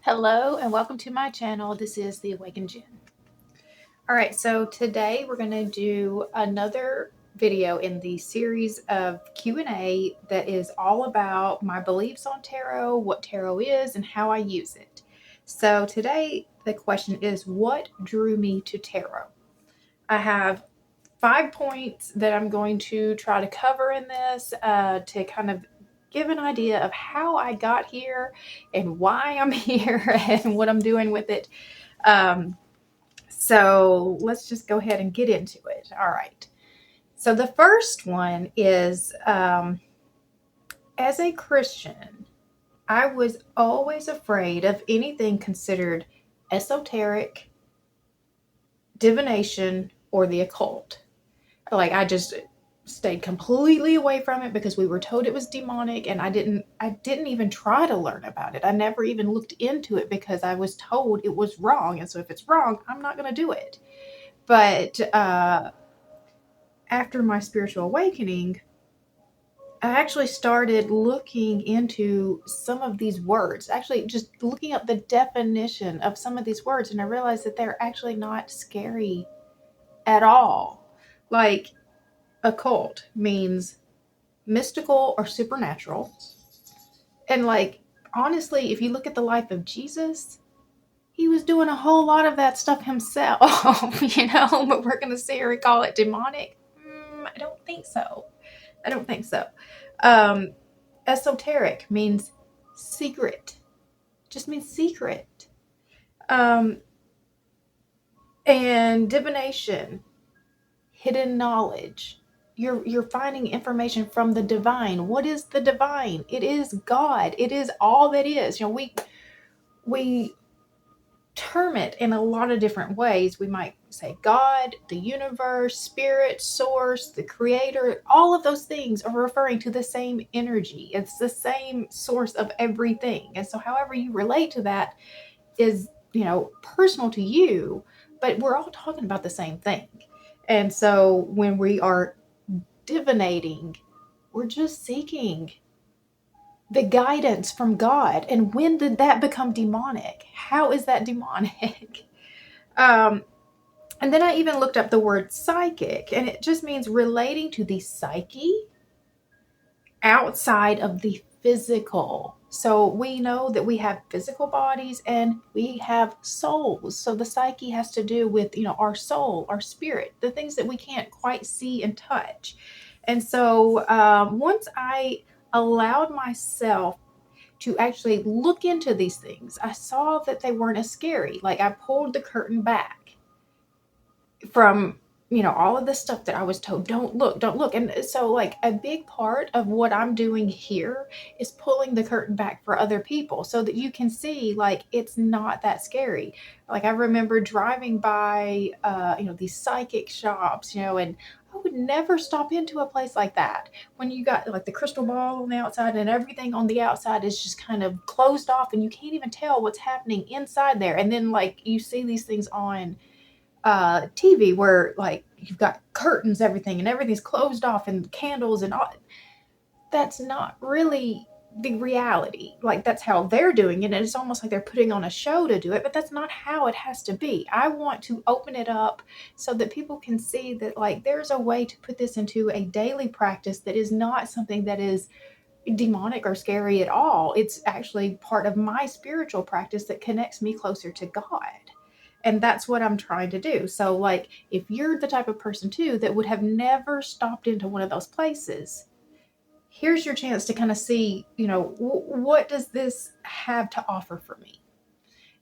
Hello and welcome to my channel. This is The Awakened Jen. All right, so today we're going to do another video in the series of Q&A that is all about my beliefs on tarot, what tarot is, and how I use it. So today the question is, what drew me to tarot? I have 5 points that I'm going to try to cover in this to kind of give an idea of how I got here and why I'm here and what I'm doing with it. So let's just go ahead and get into it. All right. So the first one is, as a Christian, I was always afraid of anything considered esoteric, divination, or the occult. Like, I just stayed completely away from it because we were told it was demonic, and I didn't even try to learn about it. I never even looked into it because I was told it was wrong, and so if it's wrong, I'm not going to do it. But after my spiritual awakening, I actually started looking into some of these words, actually just looking up the definition of some of these words, and I realized that they're actually not scary at all. Like, occult means mystical or supernatural. And like, honestly, if you look at the life of Jesus, he was doing a whole lot of that stuff himself, but we're going to sit here and call it demonic. I don't think so. Esoteric means secret. Just means secret. And divination, hidden knowledge. You're finding information from the divine. What is the divine? It is God. It is all that is. We term it in a lot of different ways. We might say God, the universe, spirit, source, the creator. All of those things are referring to the same energy. It's the same source of everything. And so however you relate to that is, personal to you, but we're all talking about the same thing. And so when we are divinating, we're just seeking the guidance from God. And when did that become demonic? How is that demonic? And then I even looked up the word psychic, and it just means relating to the psyche outside of the physical. So we know that we have physical bodies and we have souls. So the psyche has to do with, our soul, our spirit, the things that we can't quite see and touch. And so once I allowed myself to actually look into these things, I saw that they weren't as scary. Like, I pulled the curtain back from all of the stuff that I was told, don't look. And so, like, a big part of what I'm doing here is pulling the curtain back for other people so that you can see, like, it's not that scary. Like, I remember driving by, these psychic shops, and I would never stop into a place like that when you got like the crystal ball on the outside and everything on the outside is just kind of closed off and you can't even tell what's happening inside there. And then, like, you see these things on TV where, like, you've got curtains, everything, and everything's closed off and candles and all. That's not really the reality. Like, that's how they're doing it, and it's almost like they're putting on a show to do it, but that's not how it has to be. I want to open it up so that people can see that, like, there's a way to put this into a daily practice that is not something that is demonic or scary at all. It's actually part of my spiritual practice that connects me closer to God. And that's what I'm trying to do. So, like, if you're the type of person too that would have never stopped into one of those places, here's your chance to kind of see, what does this have to offer for me?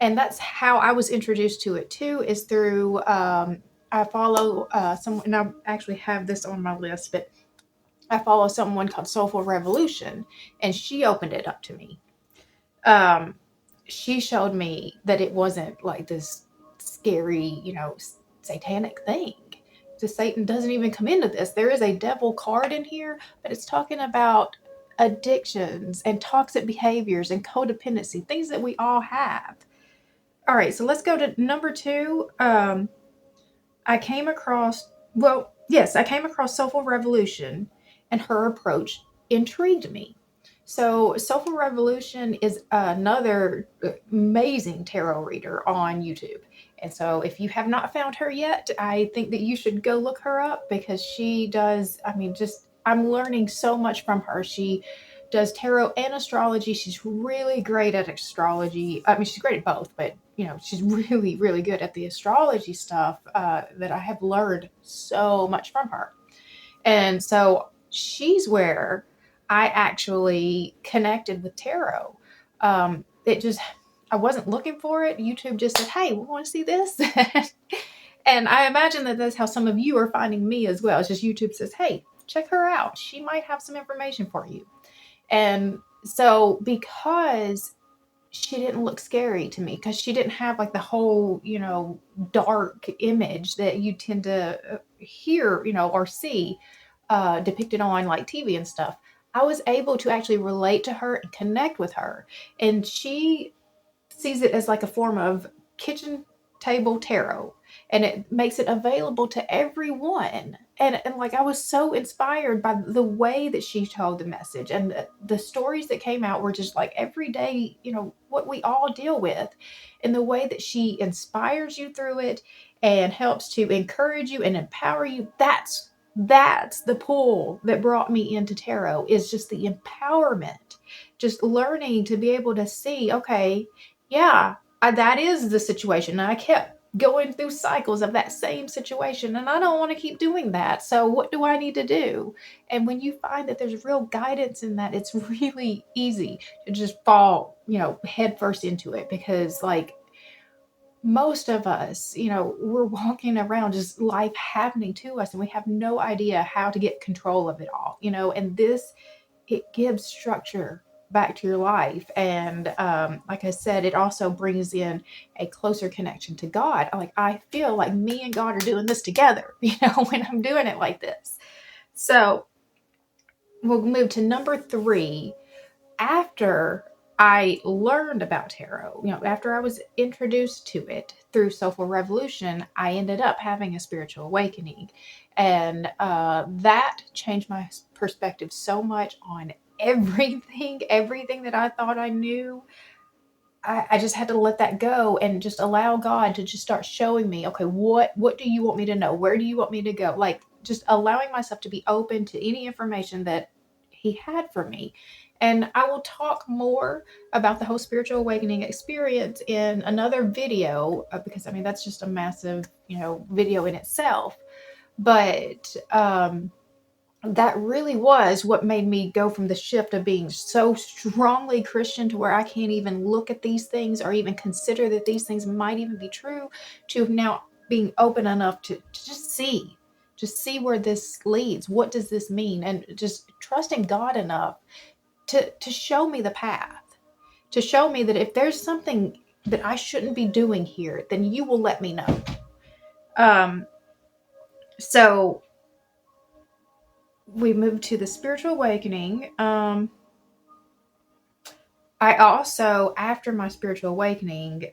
And that's how I was introduced to it too, is through, I follow someone, and I actually have this on my list, but I follow someone called Soulful Revolution, and she opened it up to me. She showed me that it wasn't like this scary, satanic thing. So Satan doesn't even come into this. There is a devil card in here, but it's talking about addictions and toxic behaviors and codependency, things that we all have. All right, so let's go to number 2. I came across Soulful Revolution, and her approach intrigued me. So Soulful Revolution is another amazing tarot reader on YouTube. And so if you have not found her yet, I think that you should go look her up, because she does, I mean, just, I'm learning so much from her. She does tarot and astrology. She's really great at astrology. I mean, she's great at both, but she's really, really good at the astrology stuff that I have learned so much from her. And so she's where I actually connected with tarot. I wasn't looking for it. YouTube just said, hey, we want to see this. And I imagine that that's how some of you are finding me as well. It's just YouTube says, hey, check her out. She might have some information for you. And so because she didn't look scary to me, because she didn't have like the whole, dark image that you tend to hear, or see depicted on like TV and stuff, I was able to actually relate to her and connect with her. And she sees it as like a form of kitchen table tarot, and it makes it available to everyone. And like, I was so inspired by the way that she told the message, and the stories that came out were just like everyday, what we all deal with, and the way that she inspires you through it and helps to encourage you and empower you. That's the pull that brought me into tarot, is just the empowerment, just learning to be able to see, okay, yeah, that is the situation. And I kept going through cycles of that same situation, and I don't want to keep doing that. So what do I need to do? And when you find that there's real guidance in that, it's really easy to just fall, head first into it, because like most of us, we're walking around just life happening to us, and we have no idea how to get control of it all, and it gives structure back to your life. And like I said, it also brings in a closer connection to God. Like, I feel like me and God are doing this together, when I'm doing it like this. So we'll move to number 3. After I learned about tarot, after I was introduced to it through Soulful Revolution, I ended up having a spiritual awakening. And that changed my perspective so much on everything that I thought I knew. I just had to let that go and just allow God to just start showing me, okay, what do you want me to know? Where do you want me to go? Like, just allowing myself to be open to any information that He had for me. And I will talk more about the whole spiritual awakening experience in another video, because I mean, that's just a massive, video in itself. But that really was what made me go from the shift of being so strongly Christian to where I can't even look at these things or even consider that these things might even be true, to now being open enough to just see where this leads. What does this mean? And just trusting God enough to show me the path, to show me that if there's something that I shouldn't be doing here, then you will let me know. So we moved to the spiritual awakening. I also, after my spiritual awakening,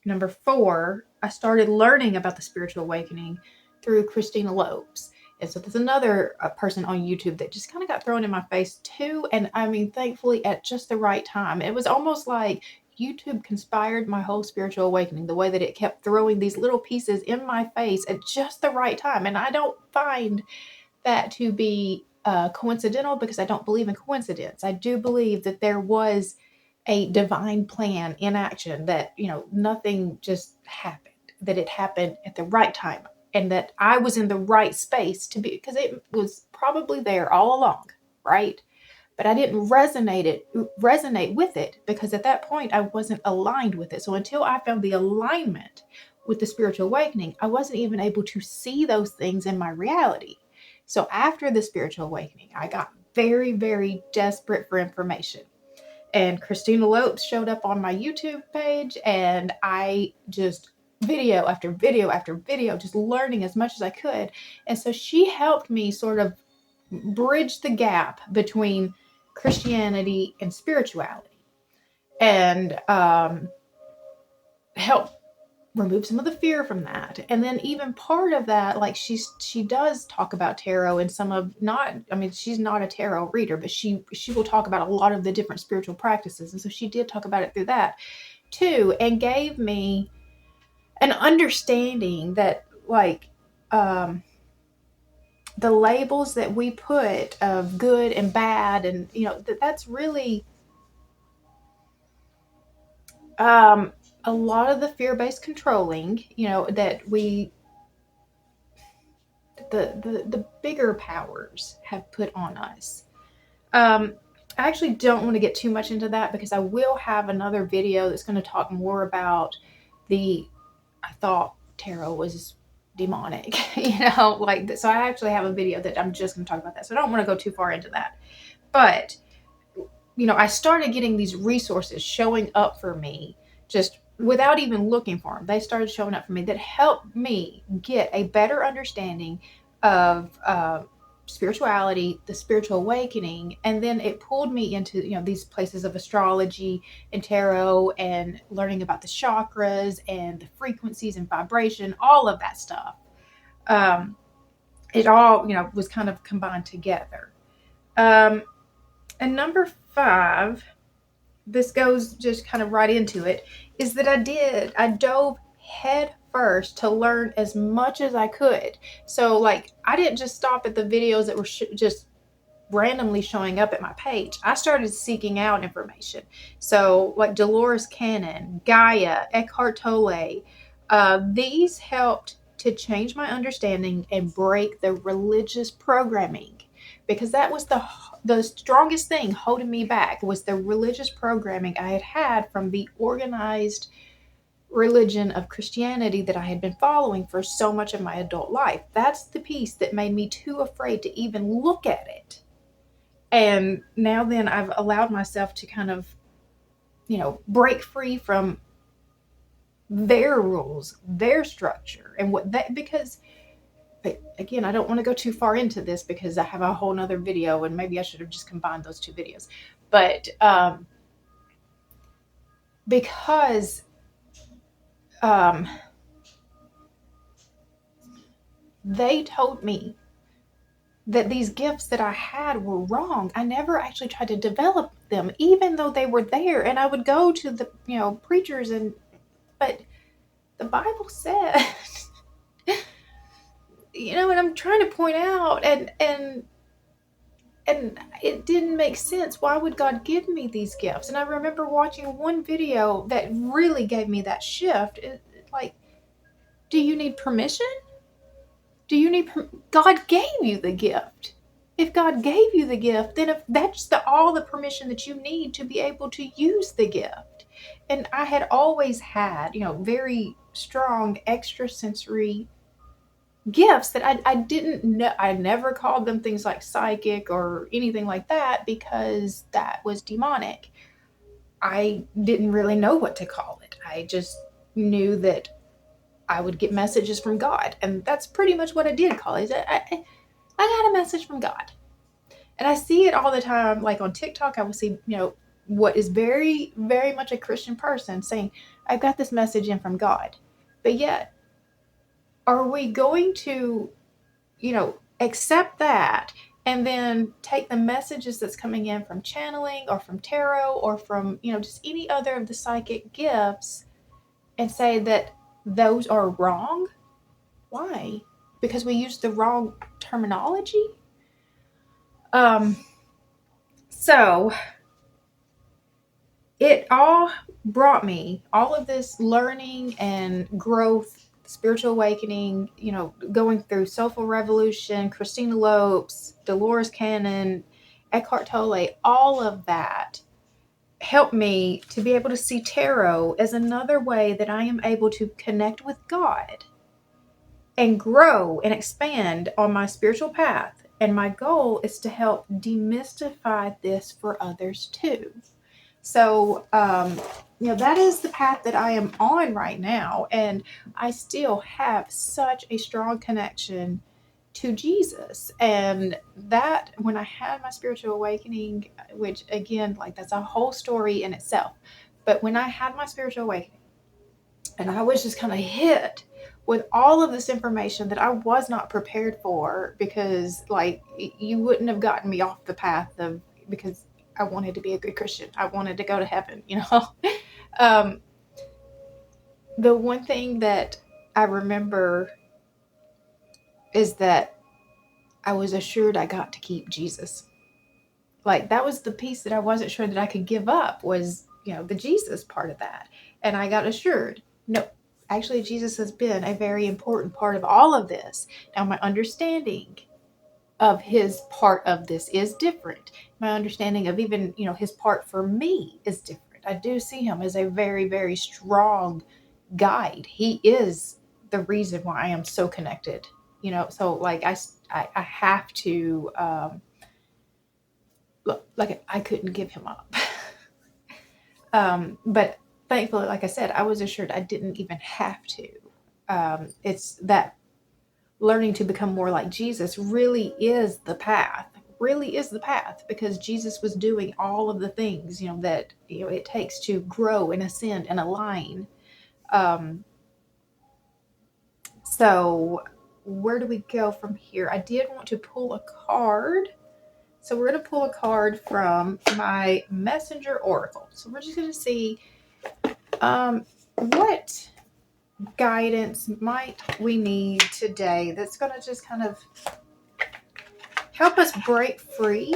number 4, I started learning about the spiritual awakening through Christina Lopes. And so there's another person on YouTube that just kind of got thrown in my face too. And I mean, thankfully at just the right time. It was almost like YouTube conspired my whole spiritual awakening, the way that it kept throwing these little pieces in my face at just the right time. And I don't find that to be coincidental, because I don't believe in coincidence. I do believe that there was a divine plan in action, that, nothing just happened, that it happened at the right time, and that I was in the right space to be, because it was probably there all along, right? But I didn't resonate with it, because at that point I wasn't aligned with it. So until I found the alignment with the spiritual awakening, I wasn't even able to see those things in my reality. So after the spiritual awakening, I got very, very desperate for information. And Christina Lopes showed up on my YouTube page, and I just video after video after video, just learning as much as I could. And so she helped me sort of bridge the gap between Christianity and spirituality, and help remove some of the fear from that. And then even part of that, like she does talk about tarot and some of she's not a tarot reader, but she will talk about a lot of the different spiritual practices. And so she did talk about it through that too, and gave me an understanding that like the labels that we put of good and bad, and that's really a lot of the fear-based controlling, that the bigger powers have put on us. I actually don't want to get too much into that because I will have another video that's going to talk more about I thought tarot was demonic, so I actually have a video that I'm just going to talk about that. So I don't want to go too far into that. But, I started getting these resources showing up for me just without even looking for them. They started showing up for me that helped me get a better understanding of spirituality, the spiritual awakening. And then it pulled me into, these places of astrology and tarot and learning about the chakras and the frequencies and vibration, all of that stuff. It all, was kind of combined together. And number 5, this goes just kind of right into it, is that I dove head first to learn as much as I could. So like, I didn't just stop at the videos that were just randomly showing up at my page. I started seeking out information. So like Dolores Cannon, Gaia, Eckhart Tolle, these helped to change my understanding and break the religious programming, because that was the strongest thing holding me back, was the religious programming I had from the organized religion of Christianity that I had been following for so much of my adult life. That's the piece that made me too afraid to even look at it. And now then I've allowed myself to kind of, break free from their rules, their structure, and because again, I don't want to go too far into this because I have a whole nother video, and maybe I should have just combined those 2 videos. But because they told me that these gifts that I had were wrong, I never actually tried to develop them, even though they were there. And I would go to the preachers, but the Bible said and I'm trying to point out, and it didn't make sense. Why would God give me these gifts? And I remember watching one video that really gave me that shift. Like, do you need permission? God gave you the gift. If God gave you the gift, then if that's all the permission that you need to be able to use the gift. And I had always had, very strong extrasensory gifts that I didn't know. I never called them things like psychic or anything like that because that was demonic. I didn't really know what to call it. I just knew that I would get messages from God, and that's pretty much what I did call it. I got a message from God, and I see it all the time. Like on TikTok, I will see what is very, very much a Christian person saying, "I've got this message in from God," but yet, are we going to, accept that and then take the messages that's coming in from channeling or from tarot or from, just any other of the psychic gifts and say that those are wrong? Why? Because we use the wrong terminology? So it all brought me all of this learning and growth, spiritual awakening, going through Soulful Revolution, Christina Lopes, Dolores Cannon, Eckhart Tolle, all of that helped me to be able to see tarot as another way that I am able to connect with God and grow and expand on my spiritual path. And my goal is to help demystify this for others too. So, that is the path that I am on right now. And I still have such a strong connection to Jesus. And that, when I had my spiritual awakening, which again, like that's a whole story in itself. But when I had my spiritual awakening, And I was just kind of hit with all of this information that I was not prepared for, because like you wouldn't have gotten me off the path of, because I wanted to be a good Christian. I wanted to go to heaven, um, the one thing that I remember is that I was assured I got to keep Jesus. Like that was the piece that I wasn't sure that I could give up, was, the Jesus part of that. And I got assured, no, actually Jesus has been a very important part of all of this. Now my understanding of his part of this is different. My understanding of even, his part for me is different. I do see him as a very, very strong guide. He is the reason why I am so connected, so like I have to, like I couldn't give him up. But thankfully, like I said, I was assured I didn't even have to. It's that learning to become more like Jesus really is the path, because Jesus was doing all of the things, that, it takes to grow and ascend and align. So where do we go from here? I did want to pull a card. So we're going to pull a card from my Messenger Oracle. So we're just going to see what guidance might we need today that's going to just kind of help us break free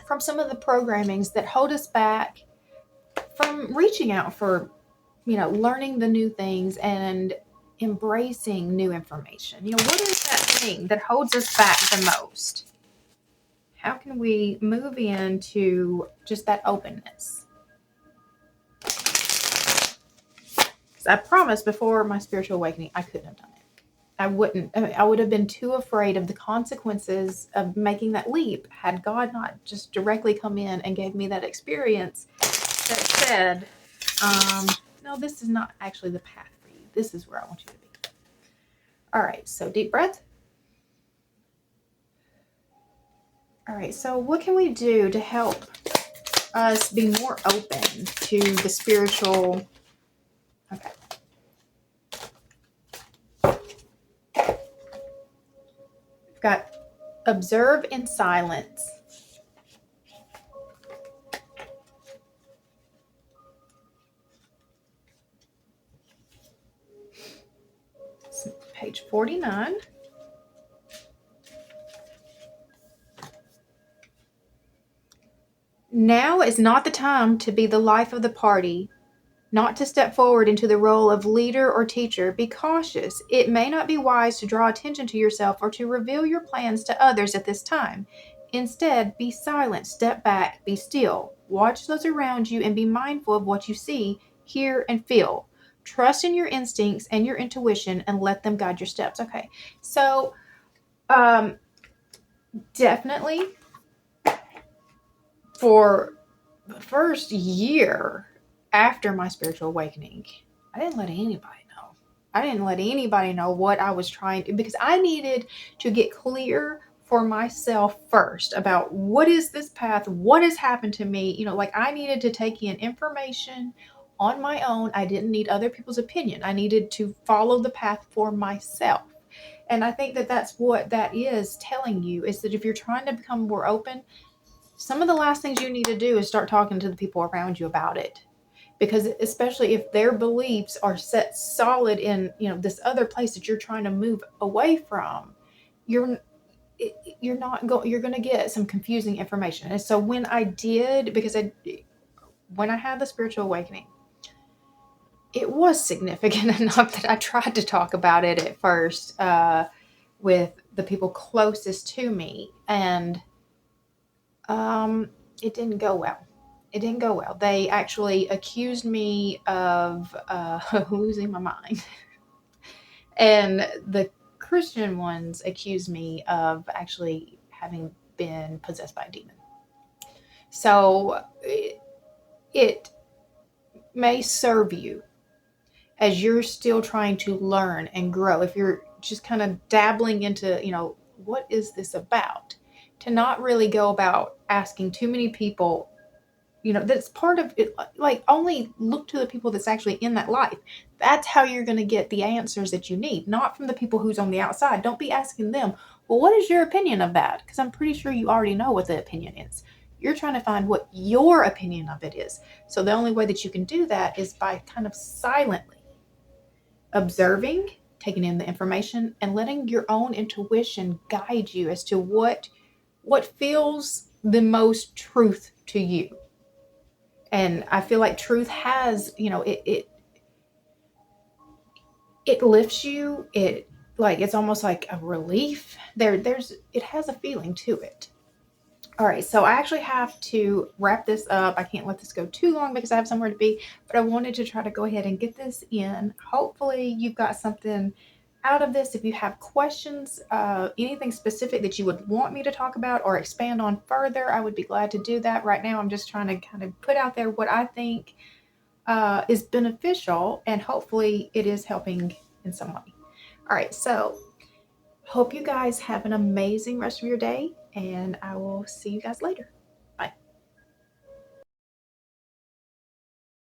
from some of the programmings that hold us back from reaching out for, learning the new things and embracing new information. What is that thing that holds us back the most? How can we move into just that openness? Because I promised before my spiritual awakening, I couldn't have done it. I would have been too afraid of the consequences of making that leap had God not just directly come in and gave me that experience that said, no, this is not actually the path for you. This is where I want you to be. All right, so deep breath. All right, so what can we do to help us be more open to the spiritual? Okay. We've got observe in silence. Page 49. Now is not the time to be the life of the party, not to step forward into the role of leader or teacher. Be cautious. It may not be wise to draw attention to yourself or to reveal your plans to others at this time. Instead, be silent, step back, be still. Watch those around you and be mindful of what you see, hear, and feel. Trust in your instincts and your intuition and let them guide your steps. Okay, so definitely for the first year after my spiritual awakening, I didn't let anybody know. I didn't let anybody know what I was trying to, because I needed to get clear for myself first about what is this path, what has happened to me. Like I needed to take in information on my own. I didn't need other people's opinion. I needed to follow the path for myself. And I think that that's what that is telling you, is that if you're trying to become more open, some of the last things you need to do is start talking to the people around you about it. Because especially if their beliefs are set solid in, this other place that you're trying to move away from, you're going to get some confusing information. And so when I did, when I had the spiritual awakening, it was significant enough that I tried to talk about it at first with the people closest to me, and it didn't go well. They actually accused me of losing my mind. And the Christian ones accused me of actually having been possessed by a demon. So it may serve you as you're still trying to learn and grow. If you're just kind of dabbling into, what is this about? To not really go about asking too many people, that's part of it. Like, only look to the people that's actually in that life. That's how you're going to get the answers that you need, not from the people who's on the outside. Don't be asking them, well, what is your opinion of that? Because I'm pretty sure you already know what the opinion is. You're trying to find what your opinion of it is. So the only way that you can do that is by kind of silently observing, taking in the information, and letting your own intuition guide you as to what feels the most truth to you. And I feel like truth has, it lifts you. It's almost like a relief. It has a feeling to it. All right, so I actually have to wrap this up. I can't let this go too long because I have somewhere to be, but I wanted to try to go ahead and get this in. Hopefully you've got something out of this. If you have questions, anything specific that you would want me to talk about or expand on further, I would be glad to do that. Right now, I'm just trying to kind of put out there what I think is beneficial, and hopefully it is helping in some way. All right, so hope you guys have an amazing rest of your day, and I will see you guys later.